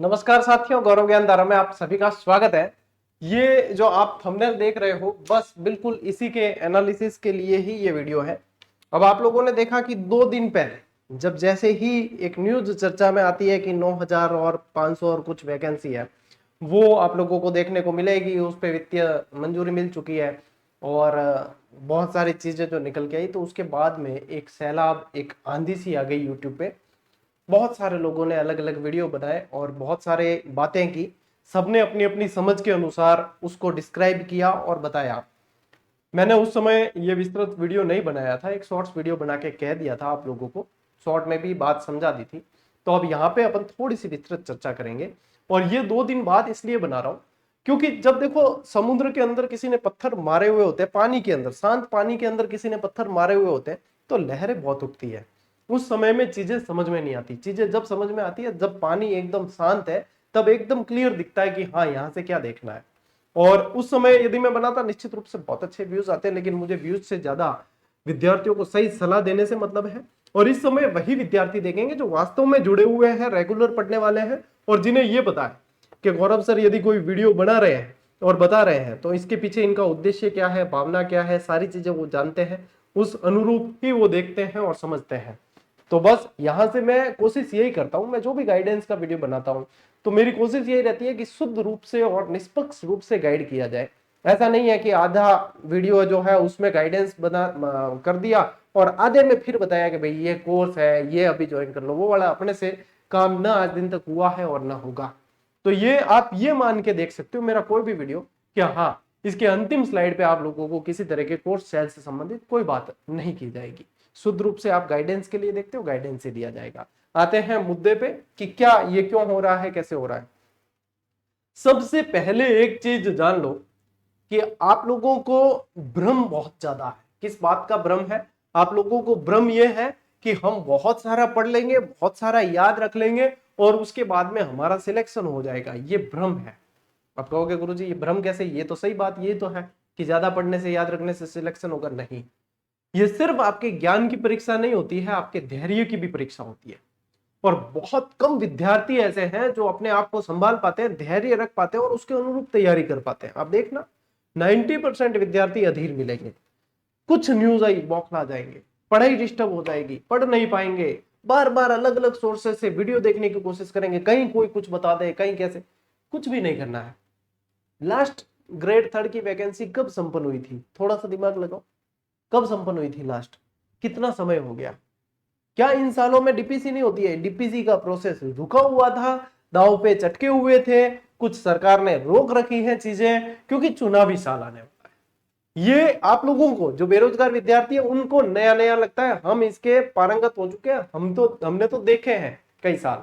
नमस्कार साथियों, गौरव ज्ञान धारा में आप सभी का स्वागत है। ये जो आप थंबनेल देख रहे हो, बस बिल्कुल इसी के एनालिसिस के लिए ही ये वीडियो है। अब आप लोगों ने देखा कि 2 दिन पहले जब जैसे ही एक न्यूज चर्चा में आती है कि 9,000 और 500 और कुछ वैकेंसी है, वो आप लोगों को देखने को मिलेगी, उस पर वित्तीय मंजूरी मिल चुकी है और बहुत सारी चीजें जो निकल के आई, तो उसके बाद में एक सैलाब, एक आंधी सी आ गई यूट्यूब पे। बहुत सारे लोगों ने अलग अलग वीडियो बनाए और बहुत सारे बातें की। सबने अपनी अपनी समझ के अनुसार उसको डिस्क्राइब किया और बताया। मैंने उस समय ये विस्तृत वीडियो नहीं बनाया था, एक शॉर्ट्स वीडियो बना के कह दिया था आप लोगों को, शॉर्ट में भी बात समझा दी थी। तो अब यहाँ पे अपन थोड़ी सी विस्तृत चर्चा करेंगे। और ये 2 दिन बाद इसलिए बना रहा हूं क्योंकि जब देखो समुद्र के अंदर किसी ने पत्थर मारे हुए होते हैं, पानी के अंदर, शांत पानी के अंदर किसी ने पत्थर मारे हुए होते हैं, तो लहरें बहुत उठती है। उस समय में चीजें समझ में नहीं आती। चीजें जब समझ में आती है जब पानी एकदम शांत है, तब एकदम क्लियर दिखता है कि हाँ, यहाँ से क्या देखना है। और उस समय यदि मैं बनाता, निश्चित रूप से बहुत अच्छे व्यूज आते हैं, लेकिन मुझे व्यूज से ज्यादा विद्यार्थियों को सही सलाह देने से मतलब है। और इस समय वही विद्यार्थी देखेंगे जो वास्तव में जुड़े हुए हैं, रेगुलर पढ़ने वाले हैं, और जिन्हें ये पता है कि गौरव सर यदि कोई वीडियो बना रहे हैं और बता रहे हैं तो इसके पीछे इनका उद्देश्य क्या है, भावना क्या है, सारी चीजें वो जानते हैं। उस अनुरूप ही वो देखते हैं और समझते हैं। तो बस यहां से मैं कोशिश यही करता हूं, मैं जो भी गाइडेंस का वीडियो बनाता हूं तो मेरी कोशिश यही रहती है कि शुद्ध रूप से और निष्पक्ष रूप से गाइड किया जाए। ऐसा नहीं है कि आधा वीडियो जो है उसमें गाइडेंस बना कर दिया और आधे में फिर बताया कि भाई ये कोर्स है, ये अभी ज्वाइन कर लो। वो वाला अपने से काम ना आज दिन तक हुआ है और ना होगा। तो ये आप ये मान के देख सकते हो मेरा कोई भी वीडियो कि हाँ, इसके अंतिम स्लाइड पे आप लोगों को किसी तरह के कोर्स सेल से संबंधित कोई बात नहीं की जाएगी। शुद्ध रूप से आप गाइडेंस के लिए देखते हो, गाइडेंस से दिया जाएगा। आते हैं मुद्दे पे कि क्या ये क्यों हो रहा है, कैसे हो रहा है। सबसे पहले एक चीज जान लो कि आप लोगों को भ्रम बहुत ज्यादा है। किस बात का भ्रम है? आप लोगों को भ्रम यह है कि हम बहुत सारा पढ़ लेंगे, बहुत सारा याद रख लेंगे और उसके बाद में हमारा सिलेक्शन हो जाएगा। ये भ्रम है। आप कहोगे गुरुजी ये भ्रम कैसे? ये तो सही बात ये तो है कि ज्यादा पढ़ने से, याद रखने से सिलेक्शन होगा। नहीं, ये सिर्फ आपके ज्ञान की परीक्षा नहीं होती है, आपके धैर्य की भी परीक्षा होती है। और बहुत कम विद्यार्थी ऐसे हैं जो अपने आप को संभाल पाते हैं, धैर्य रख पाते हैं और उसके अनुरूप तैयारी कर पाते हैं। आप देखना 90% विद्यार्थी अधीर मिलेंगे। कुछ न्यूज आई बौखला जाएंगे, पढ़ाई डिस्टर्ब हो जाएगी, पढ़ नहीं पाएंगे, बार बार अलग अलग सोर्सेस से वीडियो देखने की कोशिश करेंगे, कहीं कोई कुछ बता दे, कहीं कैसे। कुछ भी नहीं करना है। लास्ट ग्रेड 3 की वैकेंसी कब संपन्न हुई थी? थोड़ा सा दिमाग लगाओ, कब संपन्न हुई थी लास्ट? कितना समय हो गया? क्या इन सालों में डीपीसी नहीं होती है? डीपीसी का प्रोसेस रुका हुआ था, दांव पे चटके हुए थे, कुछ सरकार ने रोक रखी है चीजें क्योंकि चुनावी साल आने वाला है। ये आप लोगों को जो बेरोजगार विद्यार्थी है उनको नया नया लगता है, हम इसके पारंगत हो चुके हैं, हमने तो देखे हैं कई साल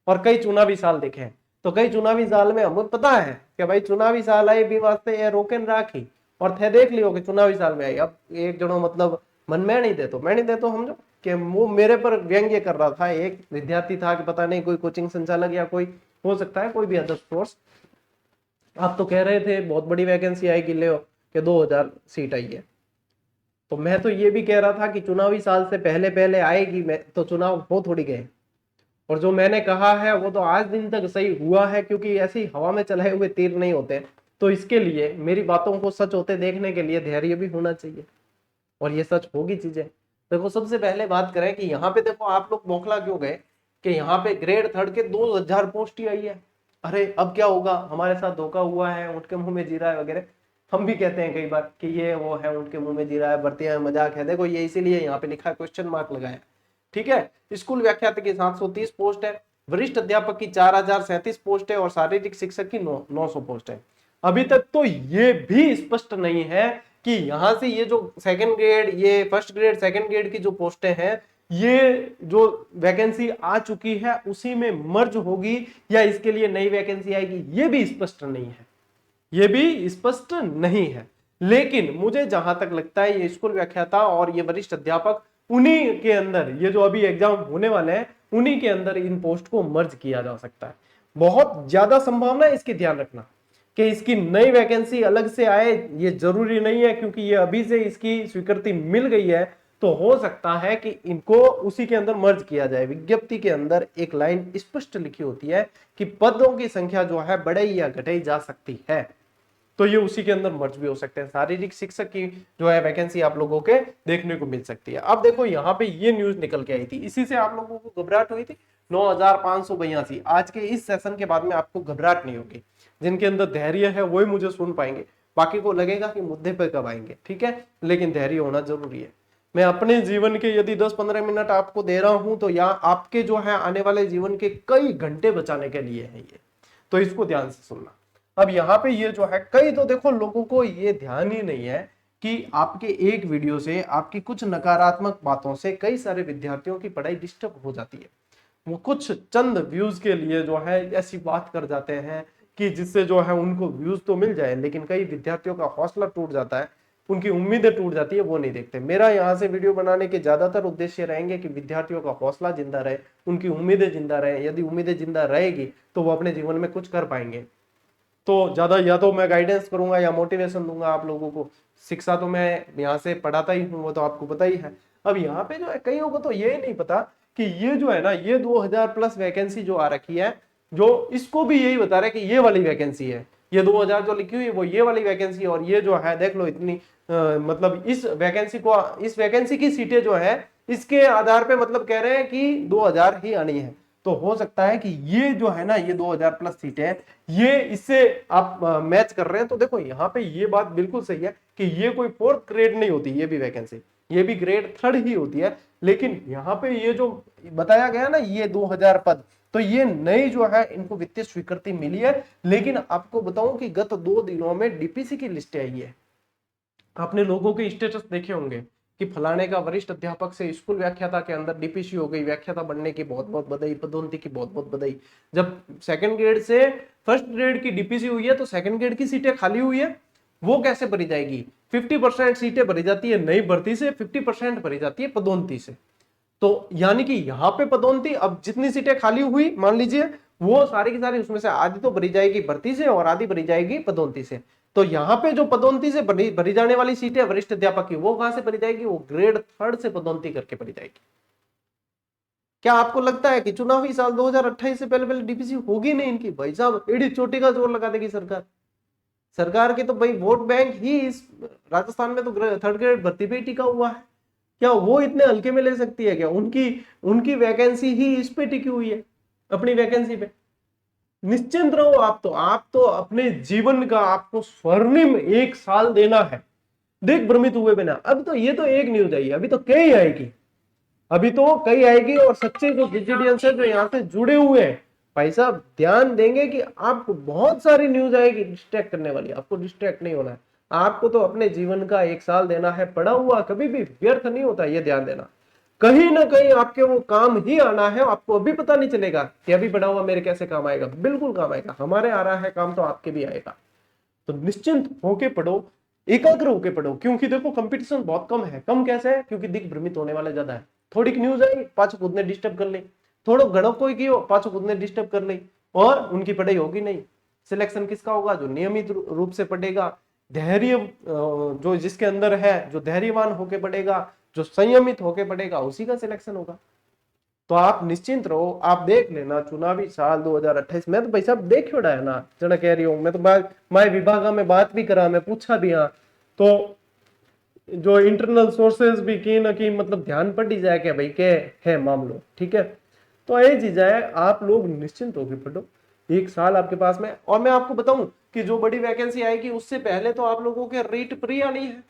और कई चुनावी साल देखे हैं। तो कई चुनावी साल में हमें पता है कि भाई चुनावी साल आए भी वास्ते ये रोकन राखी और थे देख लियो कि चुनावी साल में आई। अब एक जनो मतलब मन में नहीं दे तो मैं नहीं देता, समझो कि वो मेरे पर व्यंग्य कर रहा था। एक विद्यार्थी था कि पता नहीं कोई कोचिंग संचालक या कोई हो सकता है, कोई भी अदर सोर्स, आप तो कह रहे थे बहुत बड़ी वैकेंसी आएगी, ले कि 2000 सीट आई है। तो मैं तो ये भी कह रहा था कि चुनावी साल से पहले पहले आएगी, मैं तो चुनाव हो थोड़ी गए। और जो मैंने कहा है वो तो आज दिन तक सही हुआ है, क्योंकि ऐसे ही हवा में चलाए हुए तीर नहीं होते। तो इसके लिए मेरी बातों को सच होते देखने के लिए धैर्य भी होना चाहिए और ये सच होगी चीजें। देखो सबसे पहले बात करें कि यहाँ पे देखो आप लोग बौखला क्यों गए कि यहाँ पे ग्रेड 3 के 2000 पोस्ट ही आई है। अरे अब क्या होगा, हमारे साथ धोखा हुआ है, ऊँट के मुंह में जीरा है वगैरह। हम भी कहते हैं कई बार कि ये वो है, ऊँट के मुंह में जीरा है, भर्तियां मजाक है। देखो ये इसीलिए यहाँ पे लिखा है, क्वेश्चन मार्क लगाया। ठीक है, स्कूल व्याख्याता की 730 पोस्ट है, वरिष्ठ अध्यापक की 4037 पोस्ट है और शारीरिक शिक्षक की 900 पोस्ट है। अभी तक तो ये भी स्पष्ट नहीं है कि यहां से ये जो सेकंड ग्रेड, ये फर्स्ट ग्रेड सेकंड ग्रेड की जो पोस्टें हैं, ये जो वैकेंसी आ चुकी है उसी में मर्ज होगी या इसके लिए नई वैकेंसी आएगी, ये भी स्पष्ट नहीं है। ये भी स्पष्ट नहीं है। लेकिन मुझे जहां तक लगता है ये स्कूल व्याख्याता और ये वरिष्ठ अध्यापक, उन्हीं के अंदर ये जो अभी एग्जाम होने वाले हैं उन्हीं के अंदर इन पोस्ट को मर्ज किया जा सकता है। बहुत ज्यादा संभावना है इसकी, ध्यान रखना कि इसकी नई वैकेंसी अलग से आए, ये जरूरी नहीं है, क्योंकि ये अभी से इसकी स्वीकृति मिल गई है तो हो सकता है कि इनको उसी के अंदर मर्ज किया जाए। विज्ञप्ति के अंदर एक लाइन स्पष्ट लिखी होती है कि पदों की संख्या जो है बढ़ाई या घटाई जा सकती है, तो ये उसी के अंदर मर्ज भी हो सकते हैं। शारीरिक शिक्षक की जो है वैकेंसी आप लोगों के देखने को मिल सकती है। अब देखो यहाँ पे ये न्यूज निकल के आई थी, इसी से आप लोगों को घबराहट हुई थी। 9582। आज के इस सेशन के बाद में आपको घबराहट नहीं होगी। जिनके अंदर धैर्य है वही मुझे सुन पाएंगे, बाकी को लगेगा कि मुद्दे पर कब आएंगे, ठीक है, लेकिन धैर्य होना जरूरी है। मैं अपने जीवन के यदि 10-15 मिनट आपको दे रहा हूं तो यहाँ आपके जो है आने वाले जीवन के कई घंटे बचाने के लिए है ये, तो इसको ध्यान से सुनना। अब यहाँ पे ये जो है कई तो देखो लोगों को ये ध्यान ही नहीं है कि आपके एक वीडियो से, आपकी कुछ नकारात्मक बातों से कई सारे विद्यार्थियों की पढ़ाई डिस्टर्ब हो जाती है। वो कुछ चंद व्यूज के लिए जो है ऐसी बात कर जाते हैं कि जिससे जो है उनको व्यूज तो मिल जाए, लेकिन कई विद्यार्थियों का हौसला टूट जाता है, उनकी उम्मीदें टूट जाती है, वो नहीं देखते। मेरा यहाँ से वीडियो बनाने के ज्यादातर उद्देश्य रहेंगे कि विद्यार्थियों का हौसला जिंदा रहे, उनकी उम्मीदें जिंदा रहे। यदि उम्मीदें जिंदा रहेगी तो वो अपने जीवन में कुछ कर पाएंगे। तो ज्यादा या तो मैं गाइडेंस करूंगा या मोटिवेशन दूंगा आप लोगों को। शिक्षा तो मैं यहाँ से पढ़ाता ही हूँ, वो तो आपको पता ही है। अब यहाँ पे जो है कईयों को तो ये नहीं पता कि ये जो है ना, ये 2000 प्लस वैकेंसी जो आ रखी है, जो इसको भी यही बता रहे कि ये वाली वैकेंसी है, ये 2000 जो लिखी हुई है वो ये वाली वैकेंसी। और ये जो है देख लो इतनी मतलब इस वैकेंसी की सीटें जो है इसके आधार पे मतलब कह रहे हैं कि 2000 ही आनी है। तो हो सकता है कि ये जो है ना, ये 2000 प्लस सीटें है, ये इससे आप मैच कर रहे हैं। तो देखो यहाँ पे ये बात बिल्कुल सही है कि ये कोई 4th ग्रेड नहीं होती, ये भी वैकेंसी, ये भी ग्रेड 3rd ही होती है। लेकिन यहाँ पे ये जो बताया गया ना, ये 2000 पद, तो ये नई जो है इनको वित्तीय स्वीकृति मिली है। लेकिन आपको बताऊं कि गत 2 दिनों में डीपीसी की लिस्ट आई है। आपने लोगों के स्टेटस देखे होंगे कि फलाने का वरिष्ठ अध्यापक से स्कूल व्याख्याता के अंदर डीपीसी हो गई, व्याख्याता बनने की बहुत बहुत बधाई, पदोन्नति की बहुत बहुत बधाई। जब 2nd ग्रेड से 1st ग्रेड की डीपीसी हुई है तो 2nd ग्रेड की सीटें खाली हुई है, वो कैसे भरी जाएगी? 50% सीटें भरी जाती है नई भर्ती से, 50% भरी जाती है पदोन्नति से। तो यानी कि यहाँ पे पदोन्नति, अब जितनी सीटें खाली हुई मान लीजिए वो सारी की सारी, उसमें से आधी तो भरी जाएगी भर्ती से और आधी भरी जाएगी पदोन्नति से। तो यहाँ पे जो पदोन्नति से भरी जाने वाली सीटें वरिष्ठ अध्यापक की, वो कहां से भरी जाएगी? वो ग्रेड 3rd से पदोन्नति करके भरी जाएगी। क्या आपको लगता है कि चुनावी साल 2028 से पहले डीपीसी होगी नहीं इनकी? भाई साहब एड़ी चोटी का जोर लगा देगी सरकार। सरकार के तो भाई वोट बैंक ही इस राजस्थान में तो 3rd ग्रेड भर्ती पे ही टिका हुआ है। क्या वो इतने हल्के में ले सकती है क्या? उनकी वैकेंसी ही इस पे टिकी हुई है, अपनी वैकेंसी पे। निश्चिंत रहो, आप तो अपने जीवन का आपको स्वर्णिम 1 साल देना है। देख भ्रमित हुए बिना, अब तो ये तो एक न्यूज आई, अभी तो कई आएगी, अभी तो कई आएगी। और सच्चे जो डिजिटियंस है जो यहाँ से जुड़े हुए हैं भाई साहब, ध्यान देंगे कि आपको बहुत सारी न्यूज आएगी डिस्ट्रैक्ट करने वाली। आपको डिस्ट्रैक्ट नहीं होना है, आपको तो अपने जीवन का 1 साल देना है। पड़ा हुआ कभी भी व्यर्थ नहीं होता, ये ध्यान देना। कहीं ना कहीं आपके वो काम ही आना है। आपको अभी पता नहीं चलेगा कि अभी पड़ा हुआ मेरे कैसे काम आएगा, बिल्कुल काम आएगा। हमारे आ रहा है काम तो आपके भी आएगा। तो निश्चिंत होके पढ़ो, एकाग्र होके पढ़ो, क्योंकि देखो कंपटीशन बहुत कम है। कम कैसे है? क्योंकि दिग्भ्रमित होने वाले ज्यादा है। थोड़ी न्यूज आई, पांच खुद ने डिस्टर्ब कर ली, थोड़ा गणों कोई की हो, पांच खुद ने डिस्टर्ब कर ली, और उनकी पढ़ाई होगी नहीं। सिलेक्शन किसका होगा? जो नियमित रूप से पढ़ेगा, धैर्य जो जिसके अंदर है, जो धैर्यवान होके पढ़ेगा, जो संयमित होके पढ़ेगा, उसी का सिलेक्शन होगा। तो आप निश्चिंत रहो, आप देख लेना चुनावी साल 2028 में तो भाई साहब देख छोड़ा है ना, जना कह रही हूँ मैं तो। मैं विभाग में बात भी करा, मैं पूछा भी, हाँ तो जो इंटरनल सोर्सेज भी की ना की मतलब ध्यान पड़ ही जाए कि भाई के है मामलो, ठीक है। तो ये चीज है, आप लोग निश्चिंत होकर पढ़ो, 1 साल आपके पास में। और मैं आपको बताऊं कि जो बड़ी वैकेंसी आएगी उससे पहले तो आप लोगों के रीट प्री आनी है,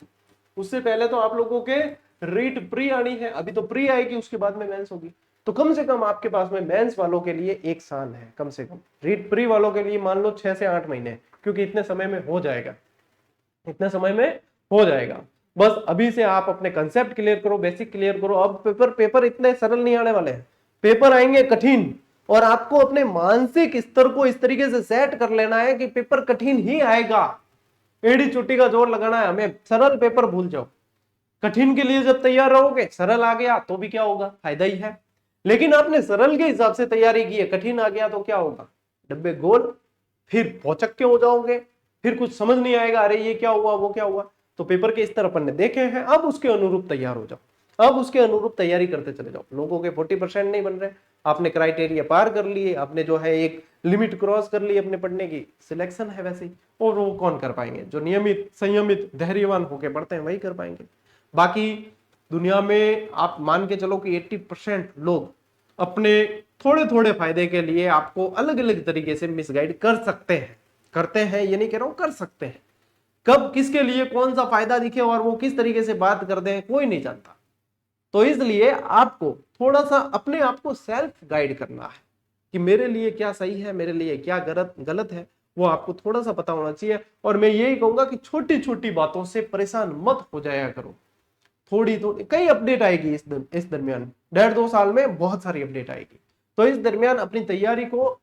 उससे पहले तो आप लोगों के रीट प्री आनी है। अभी तो प्री आएगी, उसके बाद में मेंस होगी। तो कम से कम आपके पास में मेंस वालों के लिए 1 साल है कम से कम। रीट प्री वालों के लिए मान लो 6 से 8 महीने, क्योंकि इतने समय में हो जाएगा, इतने समय में हो जाएगा। बस अभी से आप अपने कंसेप्ट क्लियर करो, बेसिक क्लियर करो। अब पेपर इतने सरल नहीं आने वाले हैं, पेपर आएंगे कठिन। और आपको अपने मानसिक स्तर को इस तरीके से सेट कर लेना है कि पेपर कठिन ही आएगा। एड़ी चुट्टी का जोर लगाना है हमें, सरल पेपर भूल जाओ। कठिन के लिए जब तैयार रहोगे, सरल आ गया तो भी क्या होगा? फायदा ही है। लेकिन आपने सरल के हिसाब से तैयारी की है, कठिन आ गया तो क्या होगा? डब्बे गोल, फिर भौचक के हो जाओगे, फिर कुछ समझ नहीं आएगा, अरे ये क्या हुआ वो क्या हुआ। तो पेपर के स्तर अपन ने देखे हैं, अब उसके अनुरूप तैयार हो जाओ। अब उसके अनुरूप तैयारी करते चले जाओ। लोगों के 40% नहीं बन रहे, आपने क्राइटेरिया पार कर लिए, आपने जो है एक लिमिट क्रॉस कर ली अपने पढ़ने की, सिलेक्शन है वैसे ही। और वो कौन कर पाएंगे? जो नियमित, संयमित, धैर्यवान होकर पढ़ते हैं वही कर पाएंगे। बाकी दुनिया में आप मान के चलो कि 80% लोग अपने थोड़े थोड़े फायदे के लिए आपको अलग अलग तरीके से मिसगाइड कर सकते हैं। करते हैं ये नहीं कह रहा हूं, कर सकते हैं। कब किसके लिए कौन सा फायदा दिखे और वो किस तरीके से बात कर दें, कोई नहीं जानता। तो इसलिए आपको थोड़ा सा अपने आप को सेल्फ गाइड करना है कि मेरे लिए क्या सही है, मेरे लिए क्या गलत गलत है, वो आपको थोड़ा सा पता होना चाहिए। और मैं यही कहूंगा कि छोटी छोटी बातों से परेशान मत हो जाया करो। थोड़ी थोड़ी कई अपडेट आएगी इस दरमियान, 1.5-2 साल में बहुत सारी अपडेट आएगी। तो इस दरमियान अपनी तैयारी को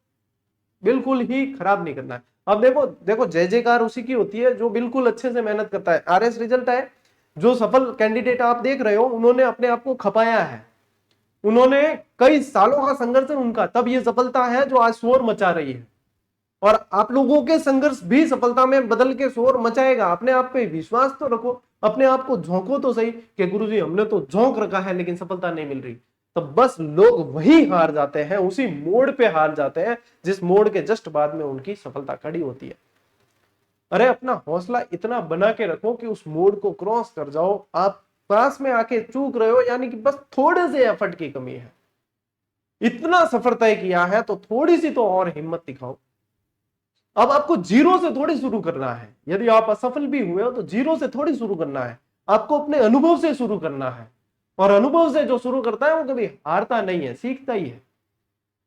बिल्कुल ही खराब नहीं करना है। अब देखो देखो, जय जयकार उसी की होती है जो बिल्कुल अच्छे से मेहनत करता है। आरएस रिजल्ट है, जो सफल कैंडिडेट आप देख रहे हो उन्होंने अपने आप को खपाया है, उन्होंने कई सालों का संघर्ष है उनका, तब ये सफलता है जो आज शोर मचा रही है। और आप लोगों के संघर्ष भी सफलता में बदल के शोर मचाएगा। अपने आप पे विश्वास तो रखो, अपने आप को झोंको तो सही कि गुरुजी हमने तो झोंक रखा है लेकिन सफलता नहीं मिल रही। तो बस लोग वही हार जाते हैं, उसी मोड़ पे हार जाते हैं जिस मोड़ के जस्ट बाद में उनकी सफलता खड़ी होती है। अरे अपना हौसला इतना बना के रखो कि उस मोड़ को क्रॉस कर जाओ। आप पास में आके चूक रहे हो यानी कि बस थोड़े से एफर्ट की कमी है। इतना सफर तय किया है तो थोड़ी सी तो और हिम्मत दिखाओ। अब आपको जीरो से थोड़ी शुरू करना है। यदि आप असफल भी हुए हो तो जीरो से थोड़ी शुरू करना है, आपको अपने अनुभव से शुरू करना है। और अनुभव से जो शुरू करता है वो कभी हारता नहीं है, सीखता ही है।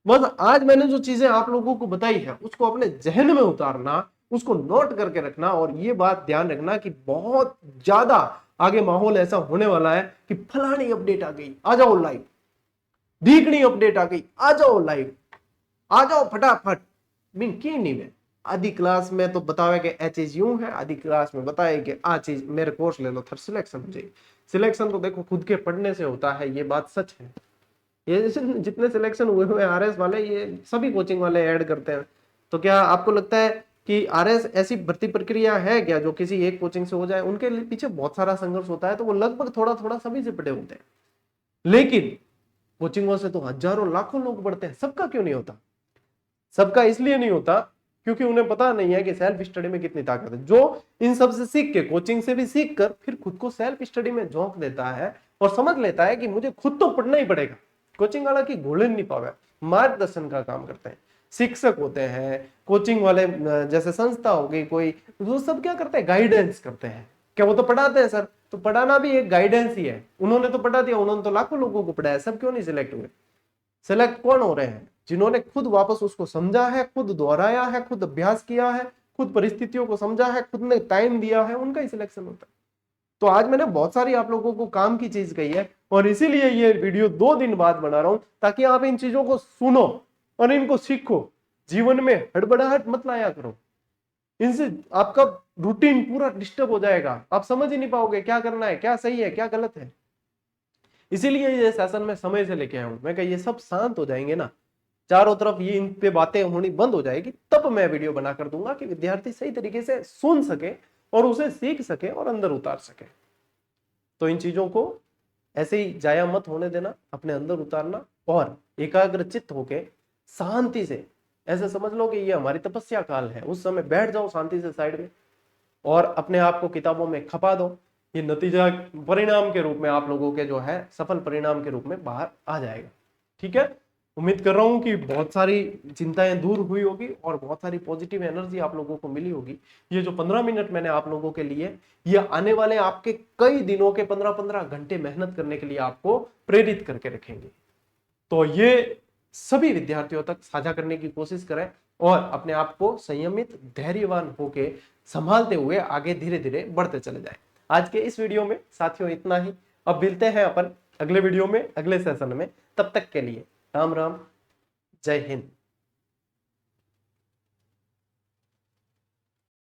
बस आज मैंने जो चीजें आप लोगों को बताई है उसको अपने जहन में उतारना, उसको नोट करके रखना। और ये बात ध्यान रखना कि बहुत ज्यादा आगे माहौल ऐसा होने वाला है कि फलानी अपडेट आ गई, आ जाओ लाइव। ढीकनी अपडेट आ गई, आ जाओ लाइव, आ जाओ फटाफट। मीन की नहीं है। आधी क्लास में तो बतावे कि ए चीज यूं है, आधी क्लास में बताए कि आ चीज, मेरे कोर्स ले लो फिर सिलेक्शन हो जाएगी। सिलेक्शन तो देखो खुद के पढ़ने से होता है, ये बात सच है। ये जितने सिलेक्शन हुए हुए आरएस वाले, ये सभी कोचिंग वाले ऐड करते हैं। तो क्या आपको लगता है कि आरएस ऐसी भर्ती प्रक्रिया है क्या जो किसी एक कोचिंग से हो जाए? उनके पीछे बहुत सारा संघर्ष होता है, तो वो लगभग थोड़ा थोड़ा सभी से पढ़े होते हैं। लेकिन कोचिंगों से तो हजारों लाखों लोग पढ़ते हैं। सबका क्यों नहीं होता? सबका इसलिए नहीं होता क्योंकि उन्हें पता नहीं है कि सेल्फ स्टडी में कितनी ताकत है। जो इन सब से सीख के, कोचिंग से भी सीख कर फिर खुद को सेल्फ स्टडी में झोंक देता है और समझ लेता है कि मुझे खुद तो पढ़ना ही पड़ेगा। कोचिंग वाला की घोड़े नहीं पावे, मार्गदर्शन का काम करते हैं, शिक्षक होते हैं कोचिंग वाले, जैसे संस्था हो गई कोई, वो सब क्या करते हैं? गाइडेंस करते हैं। क्या वो तो पढ़ाते हैं सर? तो पढ़ाना भी एक गाइडेंस ही है। उन्होंने तो पढ़ा दिया, उन्होंने तो लाखों लोगों को पढ़ाया, सब क्यों नहीं सिलेक्ट हुए? सिलेक्ट कौन हो रहे हैं? जिन्होंने खुद वापस उसको समझा है, खुद दोहराया है, खुद अभ्यास किया है, खुद परिस्थितियों को समझा है, खुद ने टाइम दिया है, उनका ही सिलेक्शन होता है। तो आज मैंने बहुत सारी आप लोगों को काम की चीज कही है और इसीलिए ये वीडियो 2 दिन बाद बना रहा हूं ताकि आप इन चीजों को सुनो और इनको सीखो। जीवन में हड़बड़ाहट मत लाया करो, इनसे आपका रूटीन पूरा डिस्टर्ब हो जाएगा। आप समझ ही नहीं पाओगे क्या करना है, क्या सही है, क्या गलत है। इसीलिए ये सेशन में समय से लेके आया हूं। मैं कहा ये सब शांत हो जाएंगे ना, चारों तरफ ये इन पे बातें होनी बंद हो जाएगी, तब मैं वीडियो बना कर दूंगा कि विद्यार्थी सही तरीके से सुन सके और उसे सीख सके और अंदर उतार सके। तो इन चीजों को ऐसे ही जाया मत होने देना, अपने अंदर उतारना और एकाग्रचित्त होके शांति से, ऐसे समझ लो कि ये हमारी तपस्या काल है, उस समय बैठ जाओ शांति से साइड में और अपने आप को किताबों में खपा दो। ये नतीजा परिणाम के रूप में आप लोगों के जो है सफल परिणाम के रूप में बाहर आ जाएगा। ठीक है, उम्मीद कर रहा हूं कि बहुत सारी चिंताएं दूर हुई होगी और बहुत सारी पॉजिटिव एनर्जी आप लोगों को मिली होगी। ये जो 15 मिनट मैंने आप लोगों के लिए, ये आने वाले आपके कई दिनों के 15-15 घंटे मेहनत करने के लिए आपको प्रेरित करके रखेंगे। तो ये सभी विद्यार्थियों तक साझा करने की कोशिश करें और अपने आप को संयमित, धैर्यवान होके संभालते हुए आगे धीरे धीरे बढ़ते चले जाएं। आज के इस वीडियो में साथियों इतना ही। अब मिलते हैं अपन अगले वीडियो में, अगले सेशन में। तब तक के लिए राम राम, जय हिंद।